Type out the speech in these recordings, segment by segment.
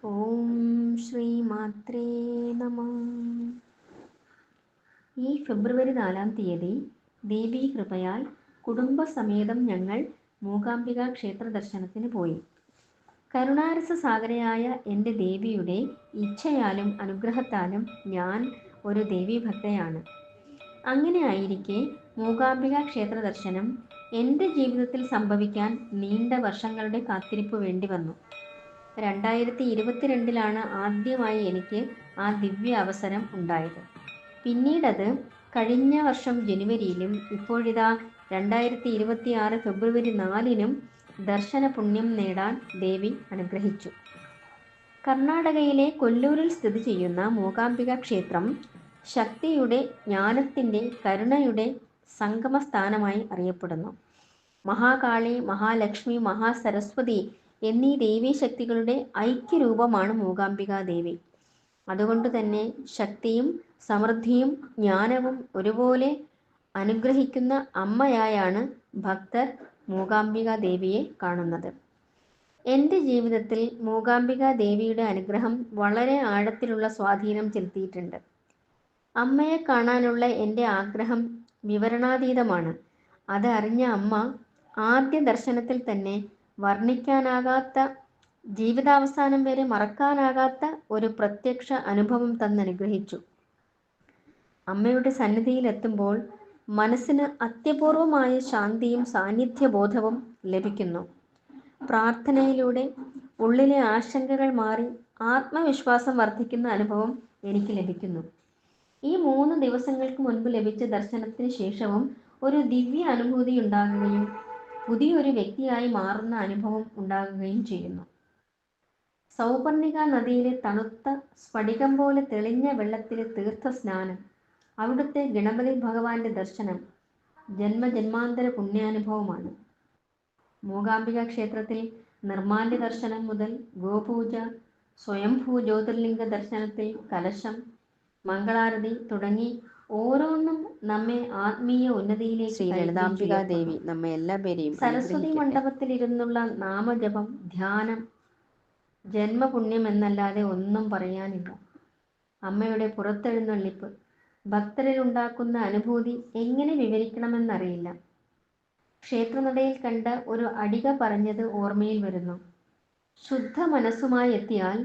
ഓം ശ്രീ മാത്രേ നമഃ. ഈ ഫെബ്രുവരി 4-ാം തീയതി ദേവീ കൃപയാൽ കുടുംബസമേതം ഞങ്ങൾ മൂകാംബിക ക്ഷേത്ര ദർശനത്തിന് പോയി. കരുണാരസ സാഗരയായ എൻ്റെ ദേവിയുടെ ഇച്ഛയാലും അനുഗ്രഹത്താലും ഞാൻ ഒരു ദേവീഭക്തയാണ്. അങ്ങനെ ആയിരിക്കെ മൂകാംബിക ക്ഷേത്ര ദർശനം എൻ്റെ ജീവിതത്തിൽ സംഭവിക്കാൻ നീണ്ട വർഷങ്ങളുടെ കാത്തിരിപ്പ് വേണ്ടി വന്നു. 2022 ആദ്യമായി എനിക്ക് ആ ദിവ്യ അവസരം ഉണ്ടായത്. പിന്നീടത് കഴിഞ്ഞ വർഷം ജനുവരിയിലും ഇപ്പോഴിതാ 2026 ഫെബ്രുവരി 4-നും ദർശന പുണ്യം നേടാൻ ദേവി അനുഗ്രഹിച്ചു. കർണാടകയിലെ കൊല്ലൂരിൽ സ്ഥിതി ചെയ്യുന്ന മൂകാംബിക ക്ഷേത്രം ശക്തിയുടെ, ജ്ഞാനത്തിൻ്റെ, കരുണയുടെ സംഗമസ്ഥാനമായി അറിയപ്പെടുന്നു. മഹാകാളി, മഹാലക്ഷ്മി, മഹാസരസ്വതി എന്നീ ദേവീശക്തികളുടെ ഐക്യരൂപമാണ് മൂകാംബിക ദേവി. അതുകൊണ്ട് തന്നെ ശക്തിയും സമൃദ്ധിയും ജ്ഞാനവും ഒരുപോലെ അനുഗ്രഹിക്കുന്ന അമ്മയായാണ് ഭക്തർ മൂകാംബിക ദേവിയെ കാണുന്നത്. എൻ്റെ ജീവിതത്തിൽ മൂകാംബിക ദേവിയുടെ അനുഗ്രഹം വളരെ ആഴത്തിലുള്ള സ്വാധീനം ചെലുത്തിയിട്ടുണ്ട്. അമ്മയെ കാണാനുള്ള എൻ്റെ ആഗ്രഹം വിവരണാതീതമാണ്. അത് അറിഞ്ഞ അമ്മ ആദ്യ ദർശനത്തിൽ തന്നെ വർണ്ണിക്കാനാകാത്ത, ജീവിതാവസാനം വരെ മറക്കാനാകാത്ത ഒരു പ്രത്യക്ഷ അനുഭവം തന്നനുഗ്രഹിച്ചു. അമ്മയുടെ സന്നിധിയിലെത്തുമ്പോൾ മനസ്സിന് അത്യപൂർവമായ ശാന്തിയും സാന്നിധ്യബോധവും ലഭിക്കുന്നു. പ്രാർത്ഥനയിലൂടെ ഉള്ളിലെ ആശങ്കകൾ മാറി ആത്മവിശ്വാസം വർദ്ധിക്കുന്ന അനുഭവം എനിക്ക് ലഭിക്കുന്നു. ഈ 3 ദിവസങ്ങൾക്ക് മുൻപ് ലഭിച്ച ദർശനത്തിന് ശേഷവും ഒരു ദിവ്യ അനുഭൂതി ഉണ്ടാകുകയും പുതിയൊരു വ്യക്തിയായി മാറുന്ന അനുഭവം ഉണ്ടാകുകയും ചെയ്യുന്നു. സൗപർണിക നദിയിലെ തണുത്ത സ്ഫടികം പോലെ തെളിഞ്ഞ വെള്ളത്തിലെ തീർത്ഥസ്നാനം, അവിടുത്തെ ഗണപതി ഭഗവാന്റെ ദർശനം ജന്മജന്മാന്തര പുണ്യാനുഭവമാണ്. മൂകാംബിക ക്ഷേത്രത്തിൽ നിർമാല്യ ദർശനം മുതൽ ഗോപൂജ, സ്വയംഭൂ ജ്യോതിർലിംഗ ദർശനത്തിൽ കലശം, മംഗളാരതി തുടങ്ങി ഓരോന്നും നമ്മെ ആത്മീയ ഉന്നതിയിലേക്ക് ശ്രീ ലളിതാംബിക ദേവി നമ്മെ എല്ലാവരെയും സരസ്വതി മണ്ഡപത്തിലിരുന്നുള്ള നാമജപം, ധ്യാനം ജന്മപുണ്യം എന്നല്ലാതെ ഒന്നും പറയാനില്ല. അമ്മയുടെ പുറത്തെഴുന്നള്ളിപ്പ് ഭക്തരിൽ ഉണ്ടാക്കുന്ന അനുഭൂതി എങ്ങനെ വിവരിക്കണമെന്നറിയില്ല. ക്ഷേത്രനടയിൽ കണ്ട ഒരു അടിക പറഞ്ഞത് ഓർമ്മയിൽ വരുന്നു. ശുദ്ധ മനസ്സുമായി എത്തിയാൽ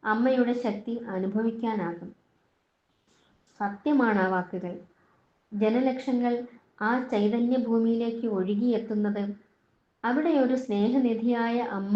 അമ്മയുടെ ശക്തി അനുഭവിക്കാനാകും. സത്യമാണ് ആ വാക്കുകൾ. ജനലക്ഷങ്ങൾ ആ ചൈതന്യഭൂമിയിലേക്ക് ഒഴുകിയെത്തുന്നത് അവിടെ ഒരു സ്നേഹനിധിയായ അമ്മ